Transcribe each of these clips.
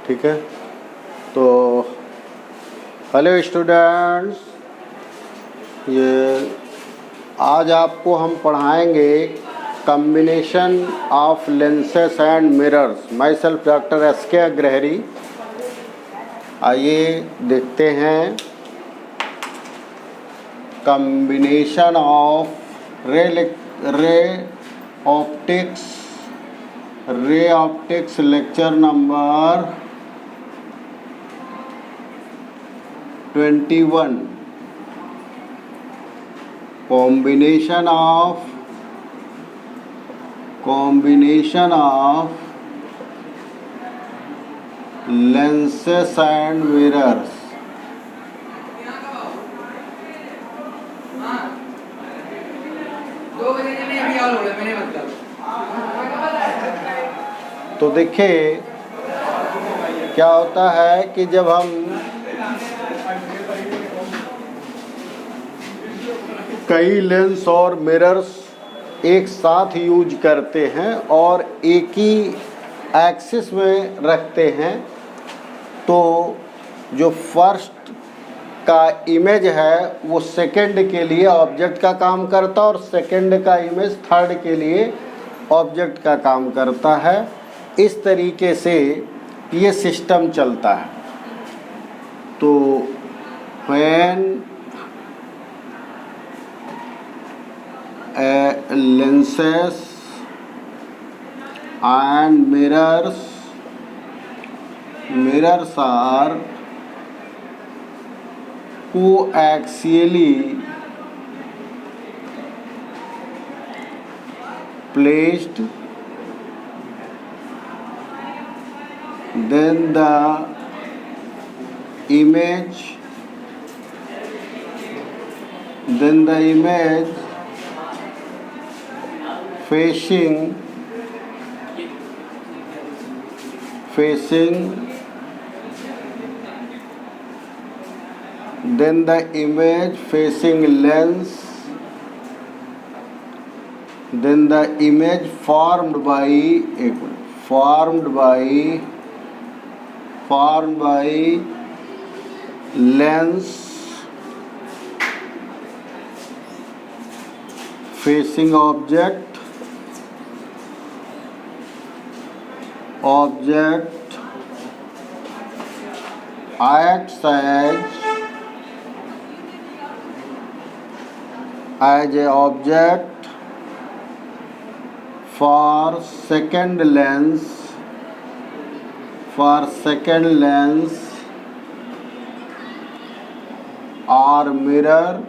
ठीक है। तो हेलो स्टूडेंट्स, ये आज आपको हम पढ़ाएंगे combination of lenses and mirrors. My self doctor S K. Agrahari. आइए देखते हैं combination of ray optics lecture number 21। combination of lenses and mirrors। तो देखिए क्या होता है कि जब हम कई लेंस और मिरर्स एक साथ यूज करते हैं और एक ही एक्सिस में रखते हैं, तो जो फर्स्ट का इमेज है वो सेकंड के लिए ऑब्जेक्ट का काम करता है और सेकंड का इमेज थर्ड के लिए ऑब्जेक्ट का काम करता है। इस तरीके से ये सिस्टम चलता है। तो when lenses and mirrors are coaxially placed, then the image facing lens, then the image formed by lens facing object acts as a object for second lens or mirror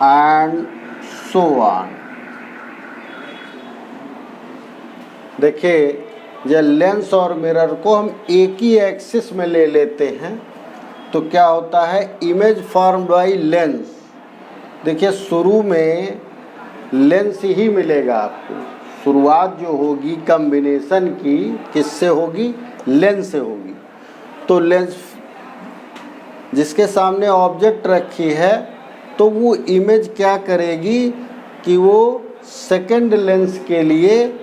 and so on। देखिए, जब lens और mirror को हम एक ही axis में ले लेते हैं तो क्या होता है, इमेज फॉर्म्ड बाय लेंस। देखिए शुरू में लेंस ही मिलेगा आपको। शुरुआत जो होगी कम्बिनेशन की किससे होगी, लेंस से होगी। तो लेंस जिसके सामने ऑब्जेक्ट रखी है तो वो इमेज क्या करेगी कि वो सेकंड लेंस के लिए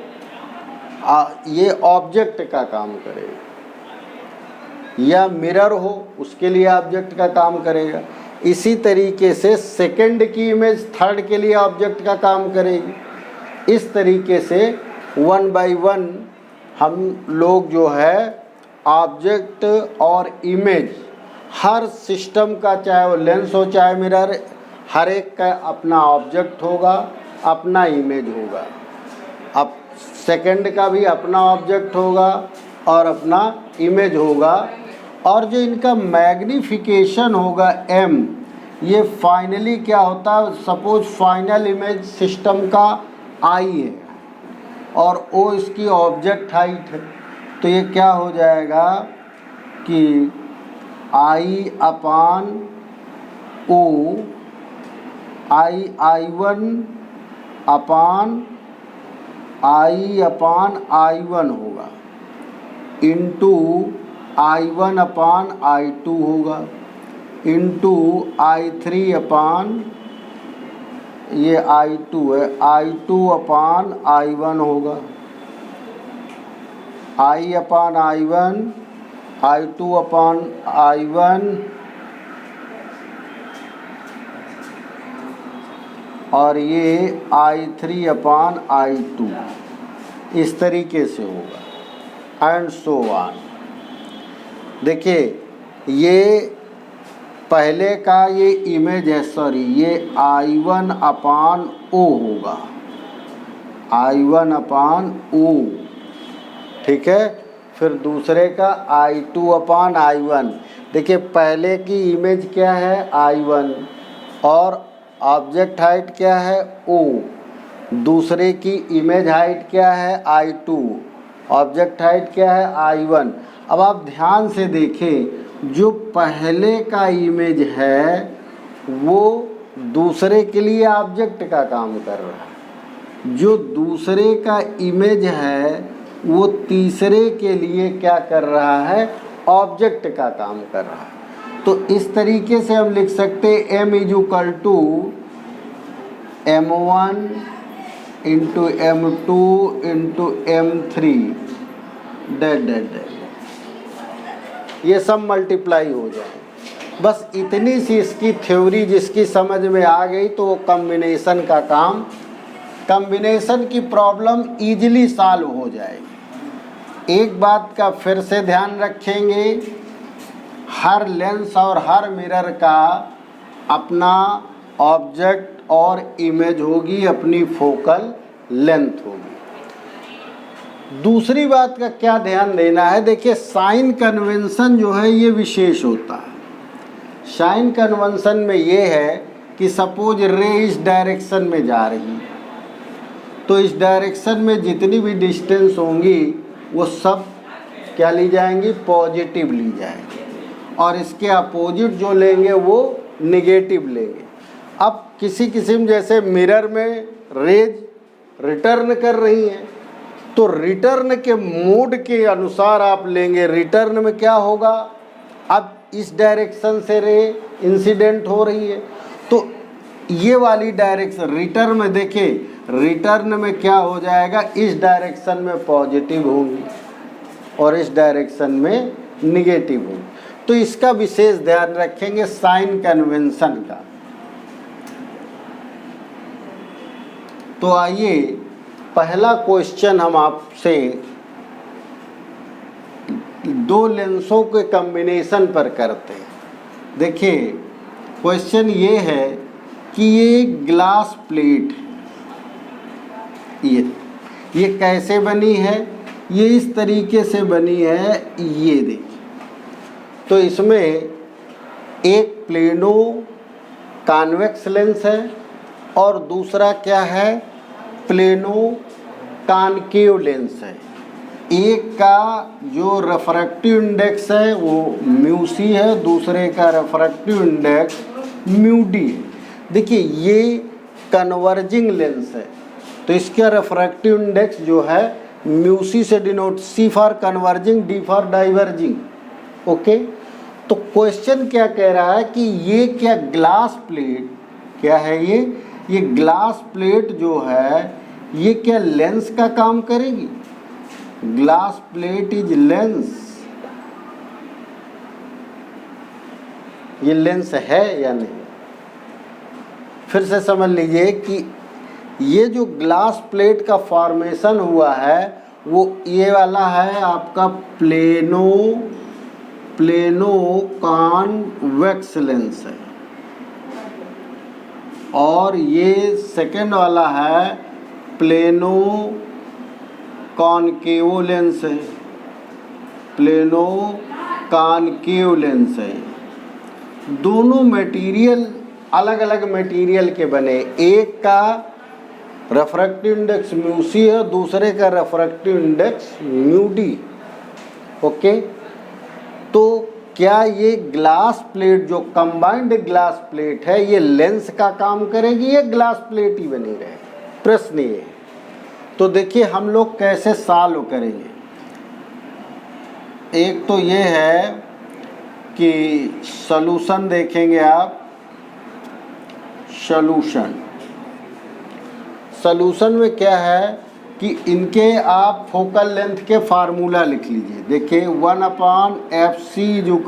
ये ऑब्जेक्ट का काम करेगा, या मिरर हो उसके लिए ऑब्जेक्ट का काम करेगा। इसी तरीके से सेकंड की इमेज थर्ड के लिए ऑब्जेक्ट का काम करेगी। इस तरीके से वन बाय वन हम लोग जो है ऑब्जेक्ट और इमेज हर सिस्टम का, चाहे वो लेंस हो चाहे मिरर, हर एक का अपना ऑब्जेक्ट होगा, अपना इमेज होगा। अब सेकंड का भी अपना ऑब्जेक्ट होगा और अपना इमेज होगा, और जो इनका मैग्नीफिकेशन होगा m, ये फाइनली क्या होता है, सपोज फाइनल इमेज सिस्टम का i है और o इसकी ऑब्जेक्ट हाइट है, तो ये क्या हो जाएगा कि I/O I1 अपान I/I1 होगा, इंटू I1 अपान I2 होगा, इंटू I3 अपान ये I2 है, I2 अपान I1 होगा, I upon I1, I2 upon I1 और ये I3 अपान I2, इस तरीके से होगा एंड सो ऑन। देखिए ये पहले का ये इमेज है, सॉरी ये I1 अपान O होगा, I1 अपान O, ठीक है। फिर दूसरे का I2 अपान I1। देखिए पहले की इमेज क्या है I1 और ऑब्जेक्ट हाइट क्या है O, दूसरे की इमेज हाइट क्या है I2, ऑब्जेक्ट हाइट क्या है I1। अब आप ध्यान से देखें, जो पहले का इमेज है वो दूसरे के लिए ऑब्जेक्ट का काम कर रहा है, जो दूसरे का इमेज है वो तीसरे के लिए क्या कर रहा है, ऑब्जेक्ट का काम कर रहा है। तो इस तरीके से हम लिख सकते हैं m is equal to m1 into m2 into m3 डेड, ये सब मल्टीप्लाई हो जाए। बस इतनी सी इसकी थ्योरी जिसकी समझ में आ गई तो वो कम्बिनेशन का काम, कम्बिनेशन की प्रॉब्लम इजीली सॉल्व हो जाएगी। एक बात का फिर से ध्यान रखेंगे, हर लेंस और हर मिरर का अपना ऑब्जेक्ट और इमेज होगी, अपनी फोकल लेंथ होगी। दूसरी बात का क्या ध्यान देना है, देखिए साइन कन्वेंशन जो है ये विशेष होता है। साइन कन्वेंशन में ये है कि सपोज रे इस डायरेक्शन में जा रही है तो इस डायरेक्शन में जितनी भी डिस्टेंस होंगी वो सब क्या ली जाएंगी, पॉजिटिव ली जाएंगी, और इसके अपोजिट जो लेंगे वो नेगेटिव लेंगे। अब किसी किस्म जैसे मिरर में रेज रिटर्न कर रही हैं तो रिटर्न के मोड के अनुसार आप लेंगे। रिटर्न में क्या होगा, अब इस डायरेक्शन से रे इंसिडेंट हो रही है तो ये वाली डायरेक्शन रिटर्न में, देखिए रिटर्न में क्या हो जाएगा, इस डायरेक्शन में पॉजिटिव होंगी और इस डायरेक्शन में निगेटिव होंगी। तो इसका विशेष ध्यान रखेंगे साइन कन्वेंशन का। तो आइए पहला क्वेश्चन हम आपसे दो लेंसों के कॉम्बिनेशन पर करते हैं। देखिए क्वेश्चन ये है कि ये ग्लास प्लेट है, ये कैसे बनी है, ये इस तरीके से बनी है, ये देखिए। तो इसमें एक प्लेनो कॉन्वेक्स लेंस है और दूसरा क्या है, प्लेनो कॉनकेव लेंस है। एक का जो रेफ्रैक्टिव इंडेक्स है वो म्यू सी है, दूसरे का रेफ्रैक्टिव इंडेक्स म्यू डी है। देखिए ये कन्वर्जिंग लेंस है तो इसका रेफ्रैक्टिव इंडेक्स जो है म्यू सी से denote, c for converging, d for diverging. Okay, तो क्वेश्चन क्या कह रहा है कि ये क्या ग्लास प्लेट क्या है, ये ग्लास प्लेट जो है ये क्या लेंस का काम करेगी। ग्लास प्लेट इज लेंस, ये लेंस है या नहीं। फिर से समझ लीजिए कि ये जो ग्लास प्लेट का फॉर्मेशन हुआ है वो ये वाला है आपका प्लेनो कॉन्वेक्स लेंस है, और ये सेकंड वाला है प्लेनो कॉनकेव लेंस है, प्लेनो कॉनकेव लेंस है। दोनों मटेरियल अलग अलग मटेरियल के बने, एक का रेफ्रैक्टिव इंडेक्स म्यू सी है, दूसरे का refractive index mu D. Okay, तो क्या ये ग्लास प्लेट जो कंबाइंड ग्लास प्लेट है ये लेंस का काम करेगी, ये ग्लास प्लेट ही बनी रहे, प्रश्न ये है। तो देखिए हम लोग कैसे सॉल्व करेंगे। एक तो ये है कि सॉल्यूशन देखेंगे आप, सॉल्यूशन सॉल्यूशन में क्या है कि इनके आप फोकल लेंथ के फार्मूला लिख लीजिए। देखिए 1/fc =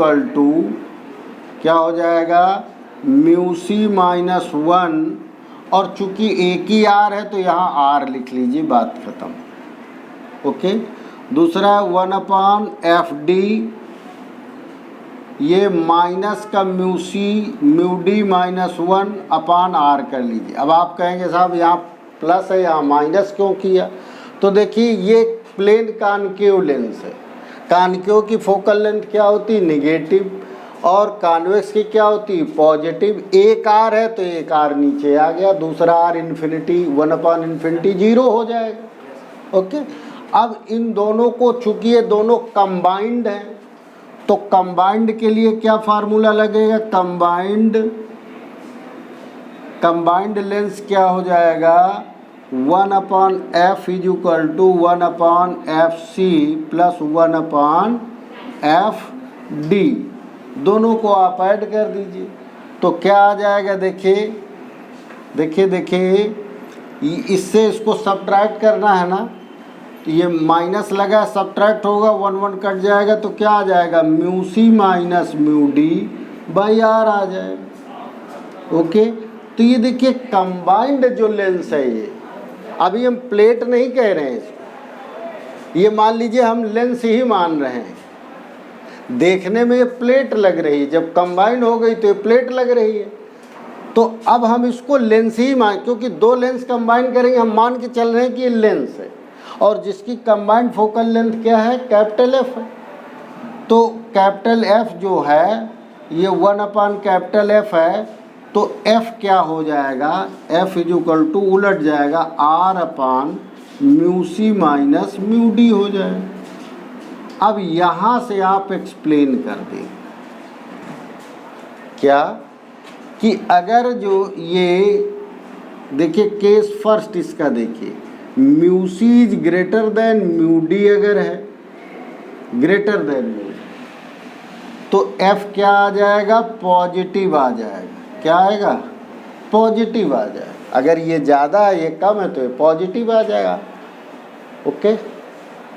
क्या हो जाएगा, μc - 1, और चूंकि एक ही आर है तो यहाँ आर लिख लीजिए, बात खत्म। ओके। दूसरा 1/fd, ये माइनस का μd - 1/r कर लीजिए। अब आप कहेंगे साहब यहाँ प्लस है यहाँ माइनस क्यों किया, तो देखिए ये प्लेन कॉनकेव लेंस है। कॉनकेव की फोकल लेंथ क्या होती है, नेगेटिव, और कॉन्वेक्स की क्या होती है, पॉजिटिव। एक आर है तो एक आर नीचे आ गया, दूसरा आर इन्फिनिटी 1/∞ 0 हो जाएगा। ओके। अब इन दोनों को, चूंकि ये दोनों कंबाइंड हैं, तो कंबाइंड के लिए क्या फार्मूला लगेगा, कंबाइंड लेंस क्या हो जाएगा, 1/f = 1/fc + 1/fd, दोनों को आप ऐड कर दीजिए तो क्या आ जाएगा, देखिए इससे इसको सब्ट्रैक्ट करना है ना, तो ये माइनस लगा, सब्ट्रैक्ट होगा, 1 1 कट जाएगा, तो क्या आ जाएगा, μc - μd/r आ जाएगा। ओके। तो ये देखिए कंबाइंड जो लेंस है, ये अभी हम प्लेट नहीं कह रहे हैं इसको, ये मान लीजिए हम लेंस ही मान रहे हैं। देखने में ये प्लेट लग रही है, जब कंबाइंड हो गई तो ये प्लेट लग रही है, तो अब हम इसको लेंस ही मान, क्योंकि दो लेंस कंबाइन करेंगे, हम मान के चल रहे हैं कि ये लेंस है, और जिसकी कंबाइंड फोकल लेंथ क्या है, कैपिटल F है। तो कैपिटल F जो है ये 1/F है, तो F क्या हो जाएगा, F = उलट जाएगा R/μc - μd हो जाएगा। अब यहाँ से आप एक्सप्लेन कर दें क्या, कि अगर जो ये देखिए केस फर्स्ट इसका देखिए, μc > μd अगर है, ग्रेटर देन μd, तो F क्या आ जाएगा, पॉजिटिव आ जाएगा। क्या आएगा, पॉजिटिव आ जाएगा। अगर ये ज़्यादा है ये कम है तो ये पॉजिटिव आ जाएगा। ओके।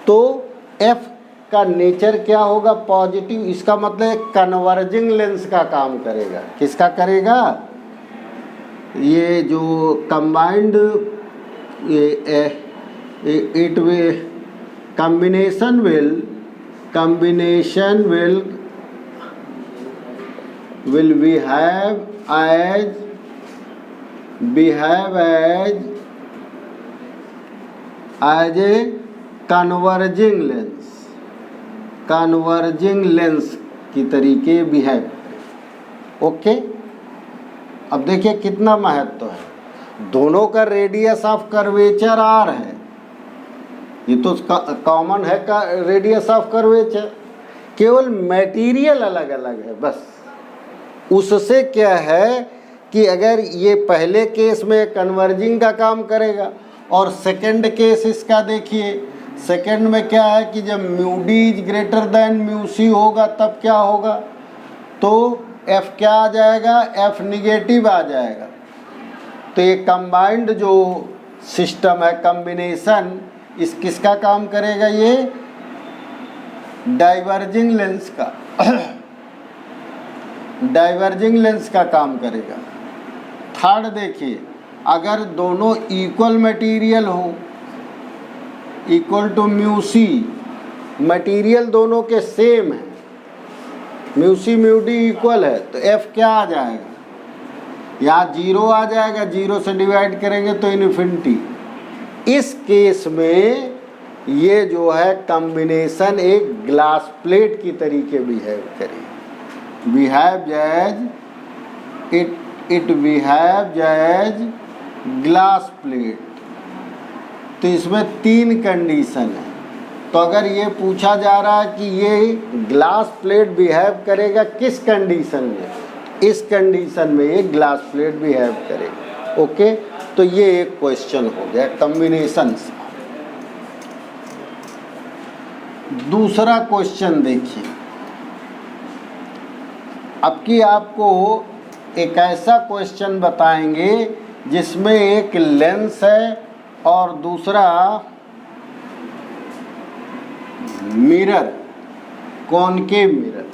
तो F का नेचर क्या होगा, पॉजिटिव, इसका मतलब कन्वर्जिंग लेंस का काम करेगा। किसका करेगा, ये जो combined, it will combination will behave as a converging lens की तरीके बिहेव। ओके। अब देखिए कितना महत्व है, दोनों का रेडियस ऑफ कर्वेचर r है, ये तो कॉमन है का रेडियस ऑफ कर्वेचर, केवल मटेरियल अलग अलग है बस। उससे क्या है कि अगर ये पहले केस में कन्वर्जिंग का काम करेगा, और सेकंड केस इसका देखिए, सेकंड में क्या है कि जब μd > μc होगा तब क्या होगा, तो F क्या आ जाएगा, F निगेटिव आ जाएगा। तो ये कंबाइंड जो सिस्टम है, कॉम्बिनेशन, इस किसका काम करेगा, ये डाइवर्जिंग लेंस का डाइवर्जिंग लेंस का काम करेगा। थर्ड देखिए, अगर दोनों इक्वल मटेरियल हो, इक्वल टू μc, मटेरियल दोनों के सेम है, μc μd इक्वल है, तो F क्या आ जाएगा, यहाँ 0 आ जाएगा, 0 से डिवाइड करेंगे तो इन्फिनिटी। इस केस में ये जो है कॉम्बिनेशन एक ग्लास प्लेट की तरीके बिहेव करेगी, it behaves as glass plate. तो इसमें 3 कंडीशन है। तो अगर ये पूछा जा रहा है कि ये ग्लास प्लेट बिहेव करेगा किस कंडीशन में, इस कंडीशन में ये ग्लास प्लेट बिहेव करेगा। ओके। तो ये एक क्वेश्चन हो गया कॉम्बिनेशंस। दूसरा क्वेश्चन देखिए, अब की आपको एक ऐसा क्वेश्चन बताएंगे जिसमें एक लेंस है और दूसरा मिरर, कॉनकेव मिरर।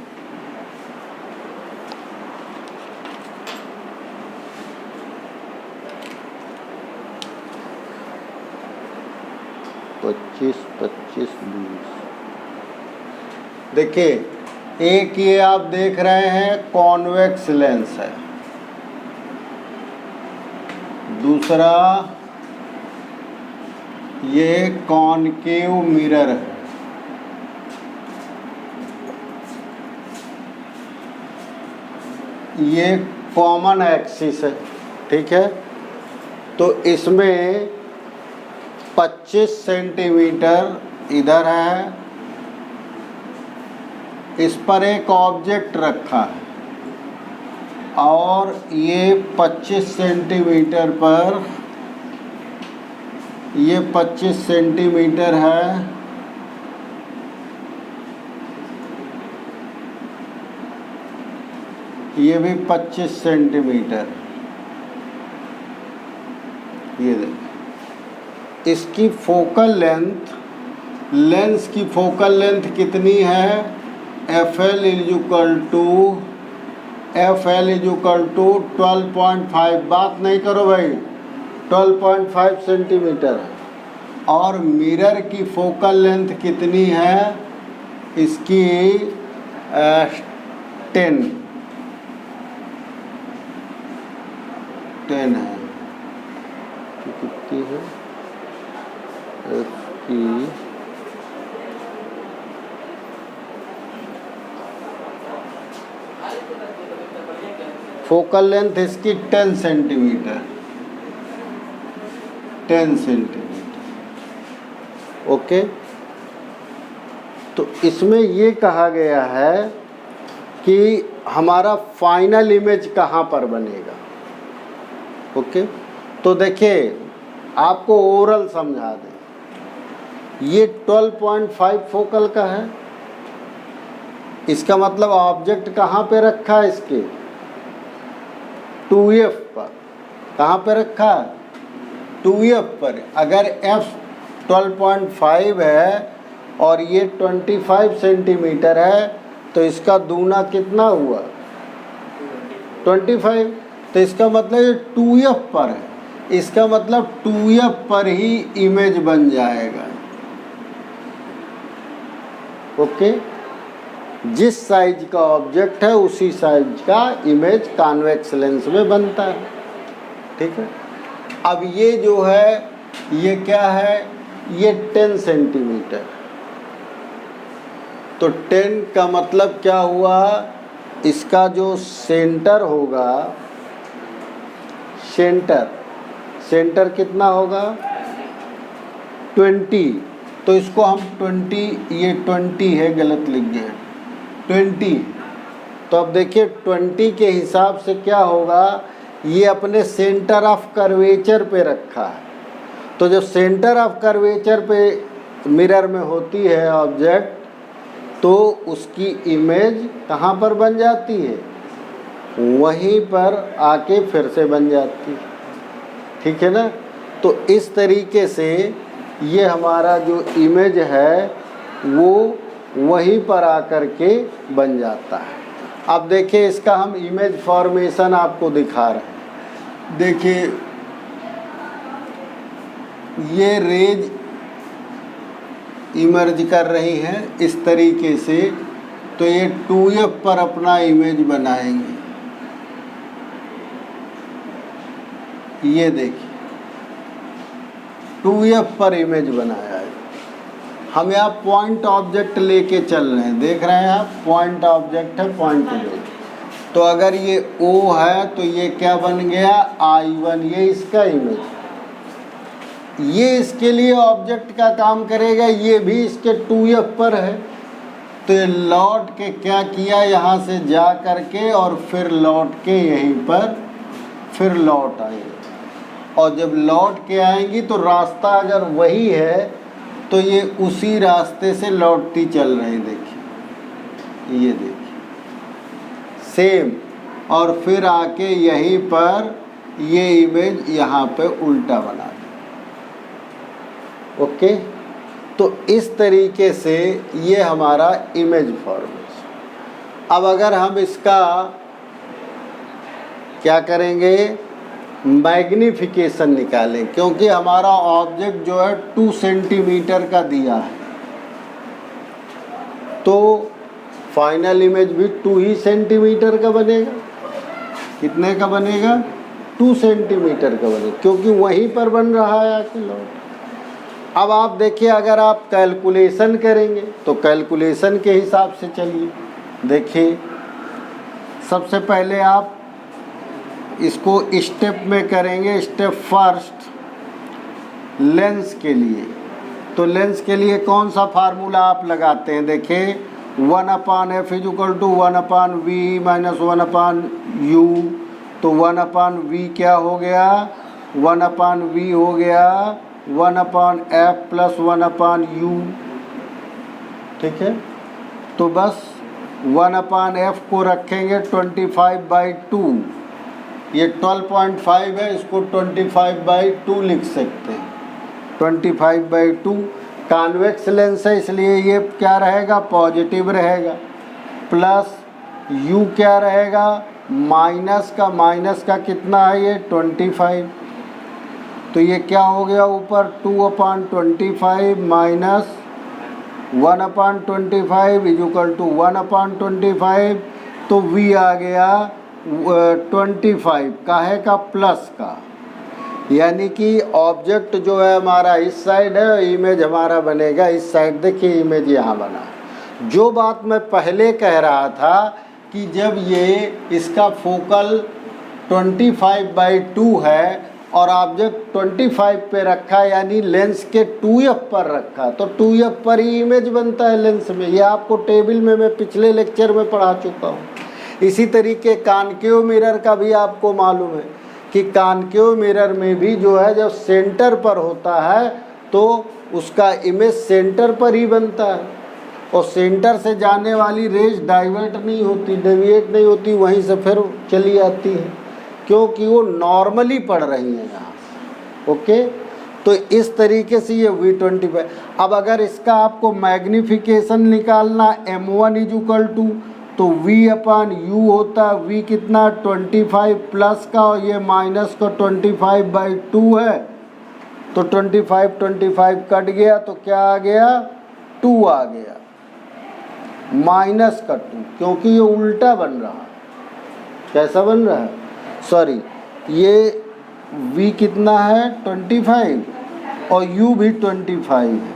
पच्चीस 20। देखिए, एक ये आप देख रहे हैं कॉन्वेक्स लेंस है, दूसरा ये कॉनकेव मिरर है। ये कॉमन एक्सिस है, ठीक है। तो इसमें 25 सेंटीमीटर इधर है, इस पर एक ऑब्जेक्ट रखा है और ये 25 सेंटीमीटर पर, ये 25 सेंटीमीटर है, ये भी 25 सेंटीमीटर। ये देखिए, इसकी फोकल लेंथ, लेंस की फोकल लेंथ कितनी है? FL इक्वल टू 12.5, बात नहीं करो भाई, 12.5 सेंटीमीटर है। और मिरर की फोकल लेंथ कितनी है? इसकी 10 है। कितनी है इसकी? फोकल लेंथ इसकी 10 सेंटीमीटर, 10 सेंटीमीटर। ओके, तो इसमें ये कहा गया है कि हमारा फाइनल इमेज कहाँ पर बनेगा। ओके, तो देखिए आपको ओवरऑल समझा दें, ये 12.5 फोकल का है, इसका मतलब ऑब्जेक्ट कहाँ पे रखा है? इसके 2F पर। कहाँ पे रखा है? 2F पर। अगर F 12.5 है और ये 25 सेंटीमीटर है, तो इसका दूना कितना हुआ? 25। तो इसका मतलब ये 2F पर है, इसका मतलब 2F पर ही इमेज बन जाएगा। ओके, जिस साइज का ऑब्जेक्ट है उसी साइज का इमेज कॉन्वेक्स लेंस में बनता है, ठीक है। अब ये जो है, ये क्या है? ये 10 सेंटीमीटर। तो 10 का मतलब क्या हुआ? इसका जो सेंटर होगा, सेंटर कितना होगा? 20। तो इसको हम 20, ये 20 है, गलत लिख गए 20। तो अब देखिए 20 के हिसाब से क्या होगा? ये अपने सेंटर ऑफ कर्वेचर पे रखा है। तो जब सेंटर ऑफ कर्वेचर पे मिरर में होती है ऑब्जेक्ट, तो उसकी इमेज कहाँ पर बन जाती है? वहीं पर आके फिर से बन जाती है, ठीक है ना। तो इस तरीके से ये हमारा जो इमेज है वो वहीं पर आकर के बन जाता है। अब देखिए, इसका हम इमेज फॉर्मेशन आपको दिखा रहे हैं। देखिए, ये रेज इमर्ज कर रही हैं इस तरीके से, तो ये 2F पर अपना इमेज बनाएंगे। ये देखिए 2F पर इमेज बनाया है। हम यहाँ पॉइंट ऑब्जेक्ट लेके चल रहे हैं, देख रहे हैं आप, पॉइंट ऑब्जेक्ट है, पॉइंट इमेज। तो अगर ये O है तो ये क्या बन गया? I1, ये इसका इमेज। ये इसके लिए ऑब्जेक्ट का काम करेगा, ये भी इसके 2F पर है। तो ये लौट के क्या किया, यहाँ से जा करके और फिर लौट के यहीं पर फिर लौट आएंगे। और जब लौट के आएंगी तो रास्ता अगर वही है तो ये उसी रास्ते से लौटती चल रही। देखिए, ये देखिए सेम। और फिर आके यहीं पर ये इमेज यहाँ पे उल्टा बना ओके, तो इस तरीके से ये हमारा इमेज फॉर्मेशन। अब अगर हम इसका क्या करेंगे, मैग्नीफिकेशन निकालें, क्योंकि हमारा ऑब्जेक्ट जो है 2 सेंटीमीटर का दिया है, तो फाइनल इमेज भी 2 ही सेंटीमीटर का बनेगा। कितने का बनेगा, 2 सेंटीमीटर का बनेगा, क्योंकि वहीं पर बन रहा है आके लौट। अब आप देखिए, अगर आप कैलकुलेशन करेंगे तो कैलकुलेशन के हिसाब से चलिए। देखिए, सबसे पहले आप इसको स्टेप में करेंगे। स्टेप फर्स्ट, लेंस के लिए, तो लेंस के लिए कौन सा फार्मूला आप लगाते हैं, देखिए 1/f = 1/v - 1/u, तो 1/v क्या हो गया, 1/v हो गया 1/f + 1/u, ठीक है। तो बस 1/f को रखेंगे 25/2, ये 12.5 है, इसको 25/2 लिख सकते हैं। 25/2 कॉन्वेक्स लेंस है, इसलिए ये क्या रहेगा, पॉजिटिव रहेगा, प्लस u क्या रहेगा, माइनस का कितना है, ये 25, तो ये क्या हो गया ऊपर 2/25 माइनस 1/25 = 1/25, तो v आ गया 25 काहे का, प्लस का, यानी कि ऑब्जेक्ट जो है हमारा इस साइड है, इमेज हमारा बनेगा इस साइड। देखिए इमेज यहाँ बना। जो बात मैं पहले कह रहा था कि जब ये इसका फोकल 25/2 है और ऑब्जेक्ट 25 पे रखा, यानी लेंस के 2f पर रखा, तो 2f पर ही इमेज बनता है लेंस में। ये आपको टेबल में मैं पिछले लेक्चर में पढ़ा चुका हूँ। इसी तरीके कॉनकेव मिरर का भी आपको मालूम है कि कॉनकेव मिरर में भी जो है जब सेंटर पर होता है तो उसका इमेज सेंटर पर ही बनता है, और सेंटर से जाने वाली रेज डाइवर्ट नहीं होती, डेविएट नहीं होती, वहीं से फिर चली आती है, क्योंकि वो नॉर्मली पड़ रही हैं यहाँ से। ओके, तो इस तरीके से ये V25। अब अगर इसका आपको मैग्नीफिकेशन निकालना M1 = तो v/u होता है, v कितना 25 प्लस का, और ये माइनस का 25/2 है, तो 25 कट गया, तो क्या आ गया, 2 आ गया, माइनस का 2, क्योंकि ये उल्टा बन रहा है। कैसा बन रहा है, सॉरी, ये v कितना है 25 और u भी 25 है,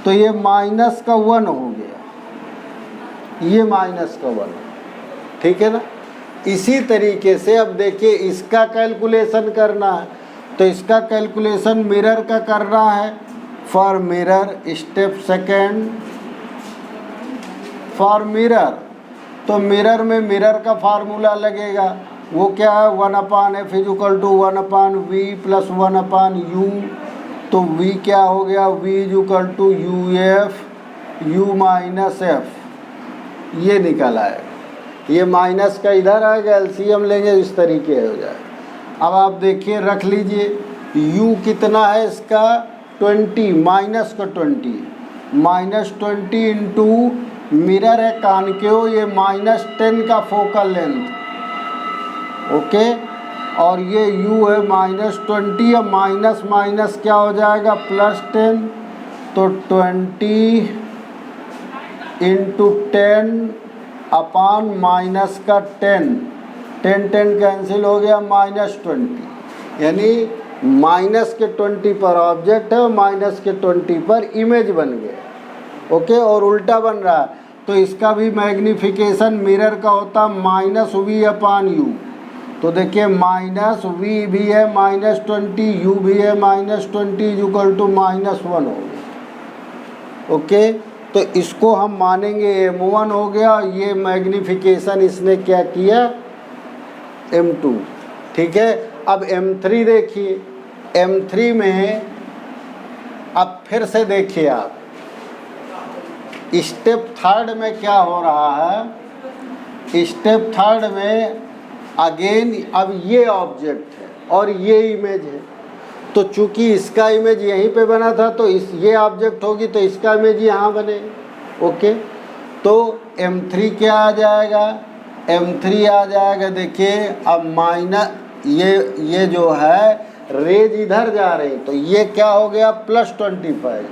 तो ये माइनस का 1 हो गया, ये माइनस का 1, ठीक है ना। इसी तरीके से अब देखिए इसका कैलकुलेशन करना है, तो इसका कैलकुलेशन मिरर का करना है। For mirror, step second, for mirror, तो मिरर में मिरर का फार्मूला लगेगा, वो क्या है 1/f = 1/v + 1/u, तो v क्या हो गया, v = uf u - f, ये निकल आएगा। ये माइनस का इधर आएगा, एलसीएम लेंगे इस तरीके हो जाए। अब आप देखिए, रख लीजिए u कितना है इसका 20, माइनस का 20, -20 इंटू मिरर है कॉनकेव, ये -10 का फोकल लेंथ, ओके, और ये u है -20, और माइनस माइनस क्या हो जाएगा, +10, तो 20 × 10 अपान माइनस का 10, 10 कैंसिल हो गया, -20, यानी माइनस के 20 पर ऑब्जेक्ट है, माइनस के 20 पर इमेज बन गया। ओके, और उल्टा बन रहा है, तो इसका भी मैग्नीफिकेशन मिरर का होता -v/u, तो देखिए -v भी है -20, u भी है -20 = -1 हो गया। ओके, तो इसको हम मानेंगे M1 हो गया, ये मैग्नीफिकेशन इसने क्या किया M2, ठीक है। अब M3 देखिए, M3 में अब फिर से देखिए आप, स्टेप थर्ड में क्या हो रहा है, स्टेप थर्ड में अगेन अब ये ऑब्जेक्ट है और ये इमेज है, तो चूंकि इसका इमेज यहीं पे बना था तो ये ऑब्जेक्ट होगी तो इसका इमेज यहाँ बनेगा। ओके, तो M3 क्या आ जाएगा, M3 आ जाएगा, देखिए अब माइनस ये जो है रेज इधर जा रही, तो ये क्या हो गया +25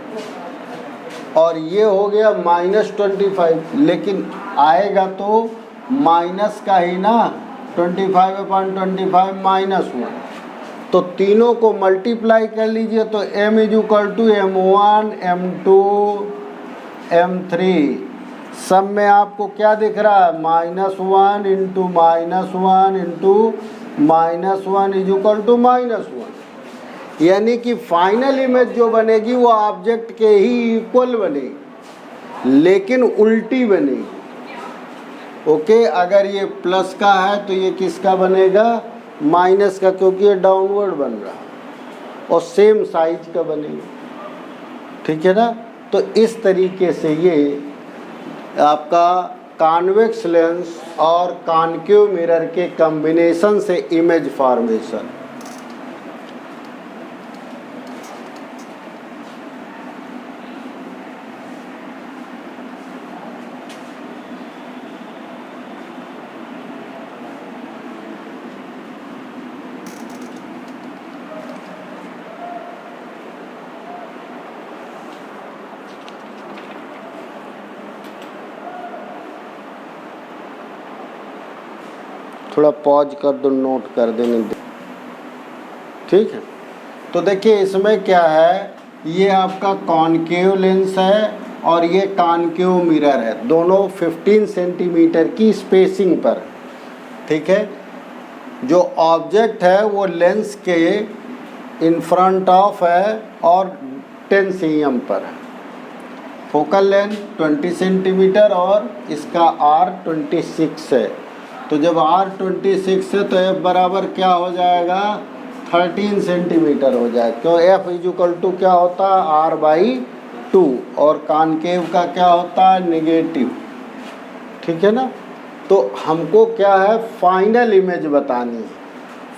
और ये हो गया -25, लेकिन आएगा तो माइनस का ही ना, 25/25 -1, तो तीनों को मल्टीप्लाई कर लीजिए तो M = M1 M2 M3, सब में आपको क्या दिख रहा है -1 × -1 × -1 = -1, यानी कि फाइनल इमेज जो बनेगी वो ऑब्जेक्ट के ही इक्वल बनेगी लेकिन उल्टी बनेगी। ओके, अगर ये प्लस का है तो ये किसका बनेगा, माइनस का, क्योंकि ये डाउनवर्ड बन रहा है और सेम साइज का बनेगा। ठीक है ना, तो इस तरीके से ये आपका कॉन्वेक्स लेंस और कॉनकेव मिरर के कॉम्बिनेशन से इमेज फॉर्मेशन। थोड़ा पॉज कर दो, नोट कर देने दे, ठीक है। तो देखिए इसमें क्या है, ये आपका कॉनकेव लेंस है और ये कॉनकेव मिरर है, दोनों 15 सेंटीमीटर की स्पेसिंग पर। ठीक है, जो ऑब्जेक्ट है वो लेंस के इन फ्रंट ऑफ है और 10 cm पर है। फोकल लेंथ 20 सेंटीमीटर और इसका R 26 है। तो जब R 26 है तो F बराबर क्या हो जाएगा, 13 सेंटीमीटर हो जाए, क्यों F = क्या होता है R/2 और कॉनकेव का क्या होता है नेगेटिव। ठीक है ना, तो हमको क्या है फाइनल इमेज बतानी है,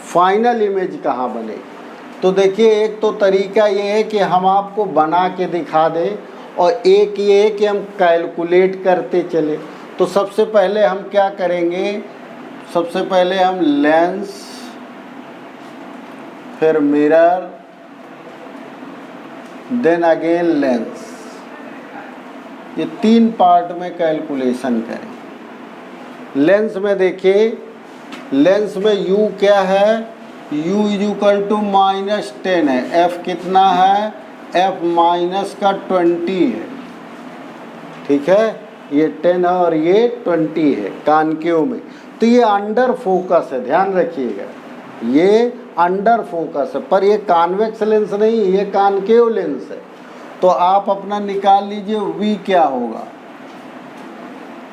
फाइनल इमेज कहाँ बनेगी। तो देखिए एक तो तरीका ये है कि हम आपको बना के दिखा दें और एक ये है कि हम कैलकुलेट करते चले। तो सबसे पहले हम क्या करेंगे, सबसे पहले हम लेंस, फिर मिरर, देन अगेन लेंस, ये 3 पार्ट में कैलकुलेशन करें। लेंस में देखिए, लेंस में U क्या है, U = -10 है, F कितना है, F -20 है। ठीक है, ये 10 है और ये 20 है कॉनकेव में। तो ये अंडर फोकस है, ध्यान रखिएगा, ये अंडर फोकस है, पर ये कॉन्वेक्स लेंस नहीं, ये कॉनकेव लेंस है। तो आप अपना निकाल लीजिए V क्या होगा।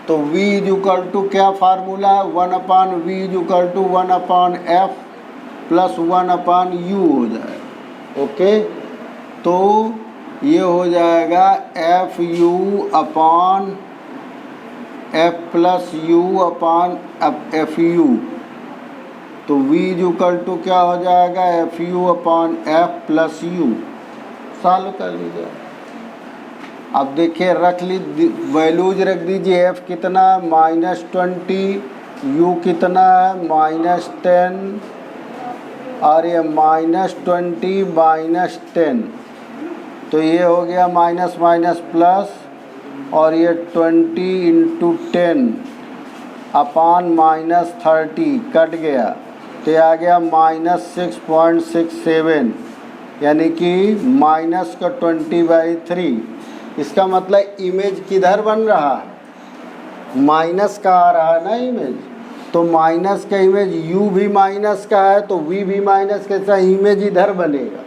तो V = क्या फार्मूला है, 1/V = 1/F + 1/U हो जाएगा। ओके, तो ये हो जाएगा FU/F + U/FU। तो V = क्या हो जाएगा, FU/F + U। सॉल्व कर लीजिए। अब देखिए रख ली वैल्यूज रख दीजिए, F कितना -20, U कितना है -10 और ये -20 -10, तो ये हो गया माइनस माइनस प्लस और ये 20 × 10 अपान -30 कट गया, तो आ गया -6.67, यानी कि -20/3। इसका मतलब इमेज किधर बन रहा है, माइनस का आ रहा है ना इमेज, तो माइनस का इमेज U भी माइनस का है तो V भी माइनस के साथ इमेज इधर बनेगा।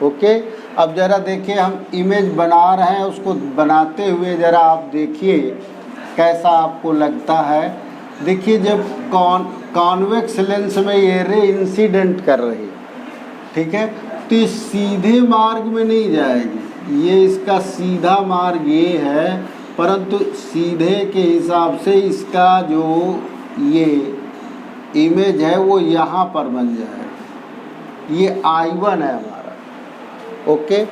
ओके, अब ज़रा देखिए हम इमेज बना रहे हैं, उसको बनाते हुए ज़रा आप देखिए कैसा आपको लगता है। देखिए जब कॉन्वेक्स लेंस में ये रे इंसिडेंट कर रही है, ठीक है, तो ये सीधे मार्ग में नहीं जाएगी, ये इसका सीधा मार्ग ये है, परंतु सीधे के हिसाब से इसका जो ये इमेज है वो यहाँ पर बन जाएगा। ये I1 है हमारा, ओके।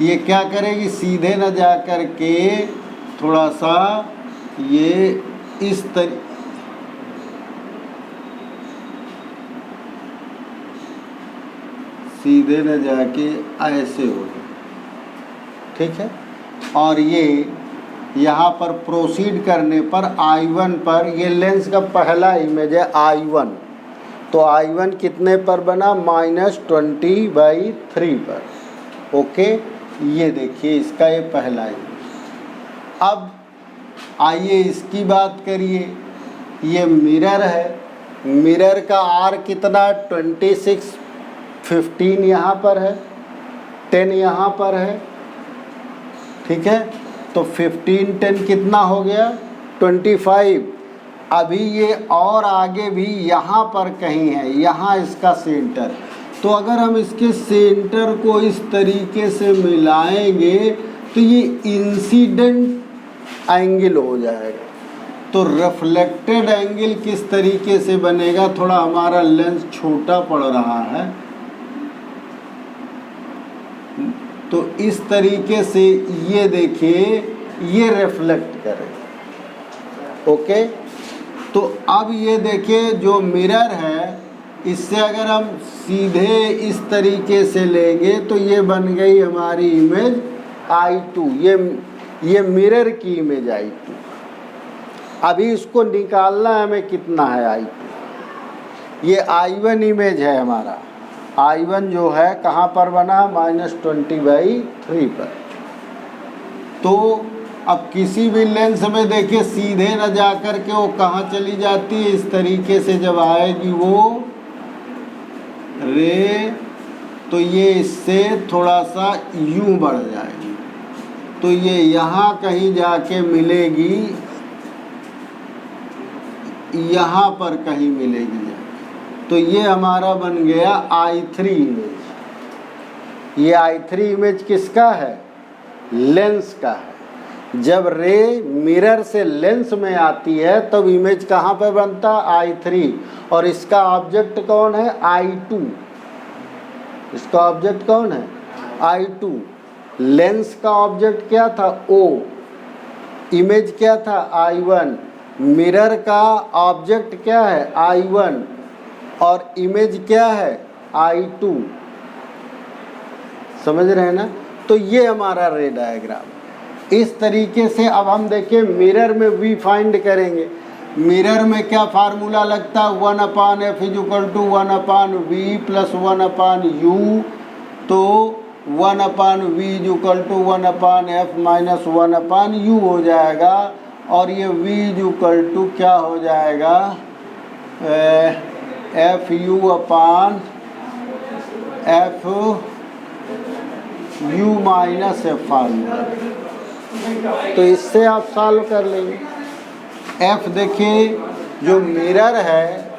ये क्या करेगी, सीधे न जा कर के थोड़ा सा ये इस सीधे न जाके ऐसे हो, ठीक है। और ये यहाँ पर प्रोसीड करने पर I1 पर, ये लेंस का पहला इमेज है I1, तो I1 कितने पर बना, -20/3 पर, ओके। ये देखिए इसका ये पहला इमेज। अब आइए इसकी बात करिए, ये मिरर है, मिरर का R कितना, 26, 15 यहाँ पर है, 10 यहाँ पर है, ठीक है। तो 15, 10 कितना हो गया, 25। अभी ये और आगे भी यहाँ पर कहीं है, यहाँ इसका सेंटर। तो अगर हम इसके सेंटर को इस तरीके से मिलाएंगे तो ये इंसिडेंट एंगल हो जाएगा। तो रिफ्लेक्टेड एंगल किस तरीके से बनेगा, थोड़ा हमारा लेंस छोटा पड़ रहा है, तो इस तरीके से ये देखिए ये रिफ्लेक्ट करेगा, ओके। तो अब ये देखिए जो मिरर है, इससे अगर हम सीधे इस तरीके से लेंगे तो ये बन गई हमारी इमेज I2, ये मिरर की इमेज I2। अभी इसको निकालना है हमें, कितना है I2, ये I1 इमेज है हमारा, I1 जो है कहाँ पर बना, -20/3 पर। तो अब किसी भी लेंस में देखिए सीधे न जा कर के वो कहाँ चली जाती है, इस तरीके से जब आएगी वो रे, तो ये इससे थोड़ा सा यूं बढ़ जाएगी, तो ये यहाँ कहीं जाके मिलेगी, यहाँ पर कहीं मिलेगी जाके। तो ये हमारा बन गया I3 इमेज। ये I3 इमेज किसका है, लेंस का है। जब रे मिरर से लेंस में आती है तब इमेज कहाँ पे बनता, I3, और इसका ऑब्जेक्ट कौन है, I2। इसका ऑब्जेक्ट कौन है, I2। लेंस का ऑब्जेक्ट क्या था, O, इमेज क्या था, I1। मिरर का ऑब्जेक्ट क्या है, I1, और इमेज क्या है, I2। समझ रहे हैं ना। तो ये हमारा रे डायग्राम। इस तरीके से अब हम देखें मिरर में V फाइंड करेंगे। मिरर में क्या फार्मूला लगता है, 1/f = 1/v + 1/u। तो 1/v = 1/f - 1/u हो जाएगा, और ये v = क्या हो जाएगा, fu/fu - f फार्मूला। तो इससे आप सॉल्व कर लेंगे। F देखिए जो मिरर है,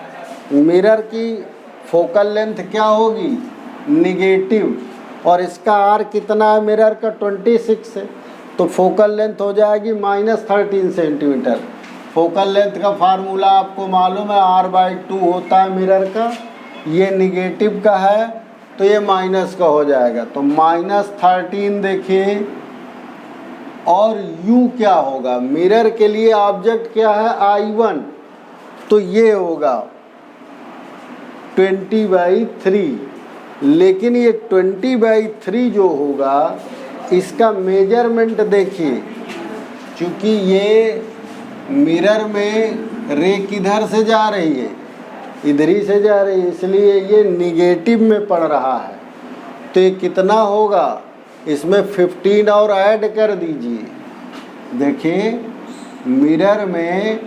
मिरर की फोकल लेंथ क्या होगी, निगेटिव, और इसका R कितना है मिरर का, 26 है, तो फोकल लेंथ हो जाएगी -13 सेंटीमीटर। फोकल लेंथ का फार्मूला आपको मालूम है, R/2 होता है मिरर का। ये निगेटिव का है तो ये माइनस का हो जाएगा, तो -13 देखिए। और U क्या होगा, मिरर के लिए ऑब्जेक्ट क्या है, I1, तो ये होगा 20/3। लेकिन ये 20/3 जो होगा, इसका मेजरमेंट देखिए, क्योंकि ये मिरर में रे किधर से जा रही है, इधर ही से जा रही है, इसलिए ये निगेटिव में पड़ रहा है। तो ये कितना होगा, इसमें 15 और ऐड कर दीजिए। देखिए मिरर में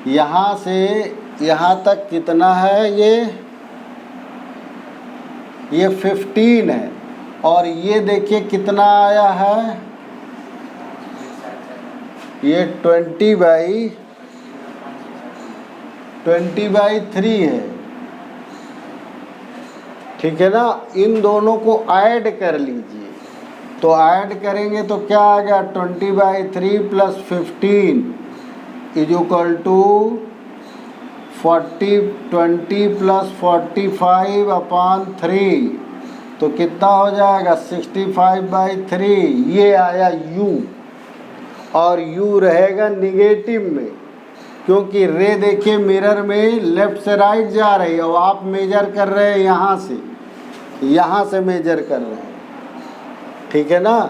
यहाँ से यहाँ तक कितना है, ये 15 है, और ये देखिए कितना आया है, ये 20/3 है, ठीक है ना। इन दोनों को ऐड कर लीजिए, तो ऐड करेंगे तो क्या आ गया, 20/3 + 15 = 20 प्लस 45/3, तो कितना हो जाएगा 65/3। ये आया u, और u रहेगा निगेटिव में, क्योंकि रे देखिए मिरर में लेफ्ट से राइट जा रही है और आप मेजर कर रहे हैं यहाँ से मेजर कर रहे हैं, ठीक है ना।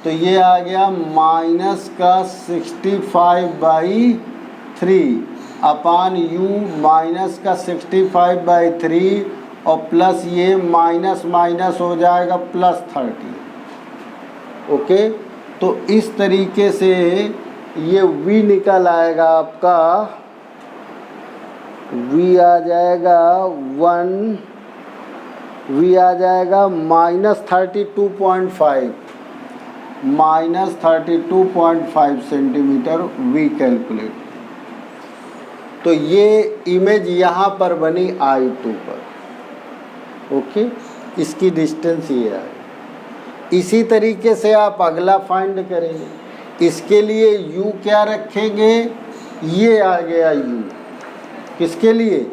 तो ये आ गया माइनस का 65/3 अपान u माइनस का 65/3 और प्लस ये माइनस माइनस हो जाएगा +30। ओके, तो इस तरीके से ये v निकल आएगा आपका, v आ जाएगा -32.5 सेंटीमीटर v कैलकुलेट। तो ये इमेज यहाँ पर बनी I2 पर। ओके, इसकी डिस्टेंस ये है। इसी तरीके से आप अगला फाइंड करेंगे। इसके लिए u क्या रखेंगे, ये आ गया u, किसके लिए,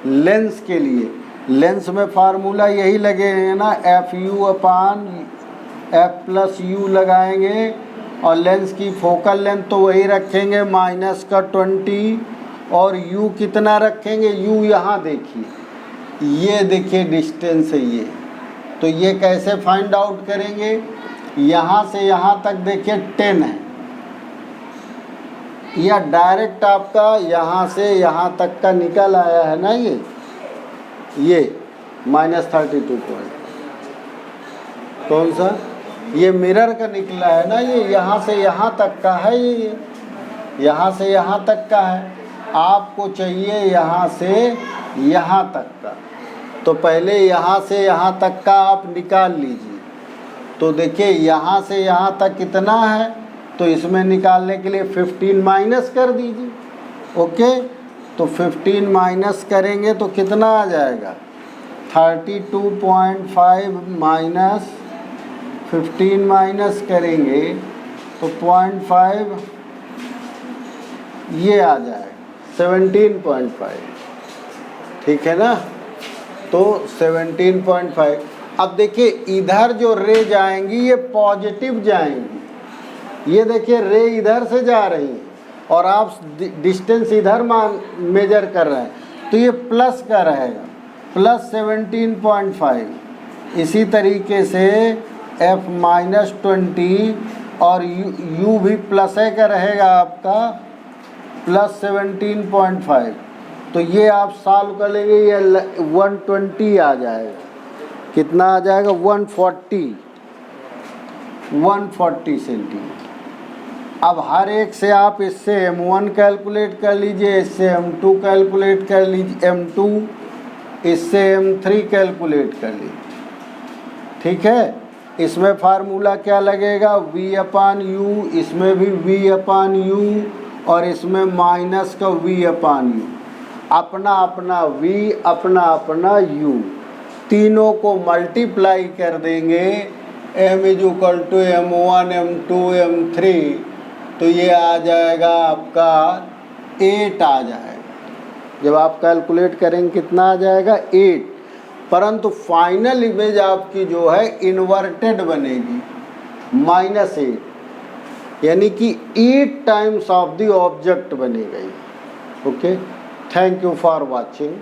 लेंस के लिए। लेंस में फार्मूला यही लगे हैं ना, F+u लगाएंगे, और लेंस की फोकल लेंथ तो वही रखेंगे -20, और u कितना रखेंगे, u यहाँ देखिए, ये देखिए डिस्टेंस है ये। तो ये कैसे फाइंड आउट करेंगे, यहाँ से यहाँ तक देखिए 10 है, या डायरेक्ट आपका यहाँ से यहाँ तक का निकल आया है ना, ये -32 पॉइंट, कौन सा, ये मिरर का निकला है ना, ये यहाँ से यहाँ तक का है, ये यहाँ से यहाँ तक का है। आपको चाहिए यहाँ से यहाँ तक का, तो पहले यहाँ से यहाँ तक का आप निकाल लीजिए। तो देखिए यहाँ से यहाँ तक कितना है, तो इसमें निकालने के लिए 15 माइनस कर दीजिए। ओके, तो 15 माइनस करेंगे तो कितना आ जाएगा, 32.5 माइनस 15 माइनस करेंगे तो 0.5, ये आ जाएगा 17.5, ठीक है ना। तो 17.5। अब देखिए इधर जो रे जाएंगी ये पॉजिटिव जाएंगी, ये देखिए रे इधर से जा रही है और आप डिस्टेंस इधर मेजर कर रहे हैं, तो ये प्लस का रहेगा, +17.5। इसी तरीके से F-20 और u भी प्लस का रहेगा आपका, +17.5। तो ये आप सॉल्व कर लेंगे, ये 120 आ जाएगा, कितना आ जाएगा, 140 सेंटीमीटर। अब हर एक से आप इससे M1 कैलकुलेट कर लीजिए, इससे M2 कैलकुलेट कर लीजिए, M2 इससे M3 कैलकुलेट कर लीजिए, ठीक है। इसमें फार्मूला क्या लगेगा, V/U, इसमें भी V/U, और इसमें माइनस का V/U, अपना अपना V, अपना अपना U, तीनों को मल्टीप्लाई कर देंगे, M = M1 M2 M3, तो ये आ जाएगा आपका 8 आ जाएगा। जब आप कैलकुलेट करेंगे कितना आ जाएगा, 8। परंतु फाइनल इमेज आपकी जो है इन्वर्टेड बनेगी, -8, यानी कि 8 टाइम्स ऑफ द ऑब्जेक्ट बनेगा। Okay, thank you for watching.